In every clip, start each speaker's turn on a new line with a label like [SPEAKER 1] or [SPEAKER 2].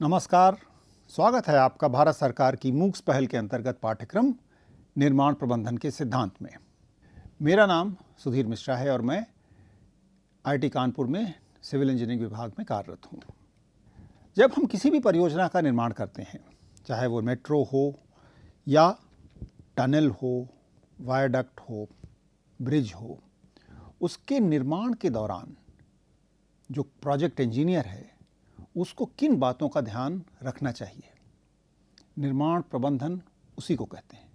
[SPEAKER 1] नमस्कार, स्वागत है आपका भारत सरकार की मूक्स पहल के अंतर्गत पाठ्यक्रम निर्माण प्रबंधन के सिद्धांत में। मेरा नाम सुधीर मिश्रा है और मैं आईआईटी कानपुर में सिविल इंजीनियरिंग विभाग में कार्यरत हूँ। जब हम किसी भी परियोजना का निर्माण करते हैं, चाहे वो मेट्रो हो या टनल हो, वायडक्ट हो, ब्रिज हो, उसके निर्माण के दौरान जो प्रोजेक्ट इंजीनियर है उसको किन बातों का ध्यान रखना चाहिए, निर्माण प्रबंधन उसी को कहते हैं।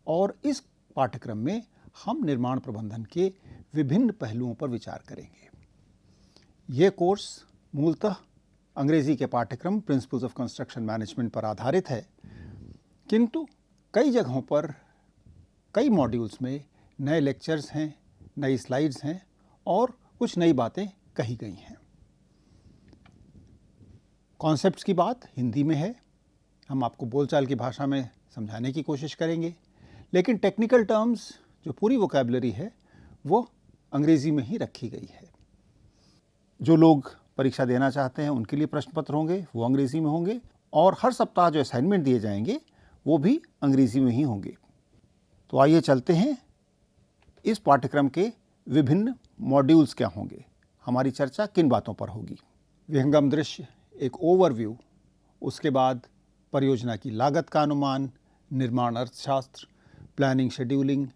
[SPEAKER 1] और इस पाठ्यक्रम में हम निर्माण प्रबंधन के विभिन्न पहलुओं पर विचार करेंगे। ये कोर्स मूलतः अंग्रेजी के पाठ्यक्रम प्रिंसिपल्स ऑफ कंस्ट्रक्शन मैनेजमेंट पर आधारित है, किंतु कई जगहों पर कई मॉड्यूल्स में नए लेक्चर्स हैं, नई स्लाइड्स हैं और कुछ नई बातें कही गई हैं। कॉन्सेप्ट्स की बात हिंदी में है, हम आपको बोलचाल की भाषा में समझाने की कोशिश करेंगे, लेकिन टेक्निकल टर्म्स जो पूरी वोकैबुलरी है वो अंग्रेजी में ही रखी गई है। जो लोग परीक्षा देना चाहते हैं उनके लिए प्रश्न पत्र होंगे, वो अंग्रेजी में होंगे और हर सप्ताह जो असाइनमेंट दिए जाएंगे वो भी अंग्रेजी में ही होंगे। तो आइए चलते हैं, इस पाठ्यक्रम के विभिन्न मॉड्यूल्स क्या होंगे, हमारी चर्चा किन बातों पर होगी। विहंगम दृश्य, एक ओवरव्यू, उसके बाद परियोजना की लागत का अनुमान, निर्माण अर्थशास्त्र, प्लानिंग शेड्यूलिंग,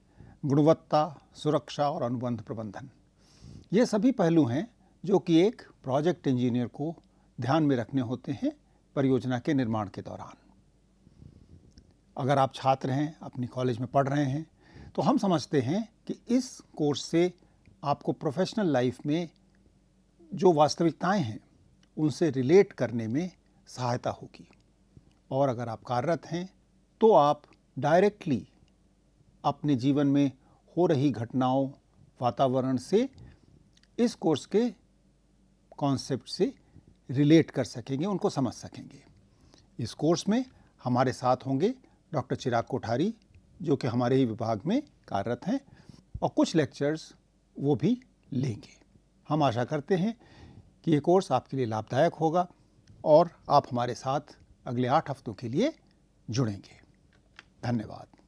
[SPEAKER 1] गुणवत्ता, सुरक्षा और अनुबंध प्रबंधन। ये सभी पहलू हैं जो कि एक प्रोजेक्ट इंजीनियर को ध्यान में रखने होते हैं परियोजना के निर्माण के दौरान। अगर आप छात्र हैं, अपनी कॉलेज में पढ़ रहे हैं, तो हम समझते हैं कि इस कोर्स से आपको प्रोफेशनल लाइफ में जो वास्तविकताएं हैं उनसे रिलेट करने में सहायता होगी। और अगर आप कार्यरत हैं तो आप डायरेक्टली अपने जीवन में हो रही घटनाओं, वातावरण से इस कोर्स के कॉन्सेप्ट से रिलेट कर सकेंगे, उनको समझ सकेंगे। इस कोर्स में हमारे साथ होंगे डॉक्टर चिराग कोठारी, जो कि हमारे ही विभाग में कार्यरत हैं, और कुछ लेक्चर्स वो भी लेंगे। हम आशा करते हैं कि ये कोर्स आपके लिए लाभदायक होगा और आप हमारे साथ अगले 8 हफ्तों के लिए जुड़ेंगे। धन्यवाद।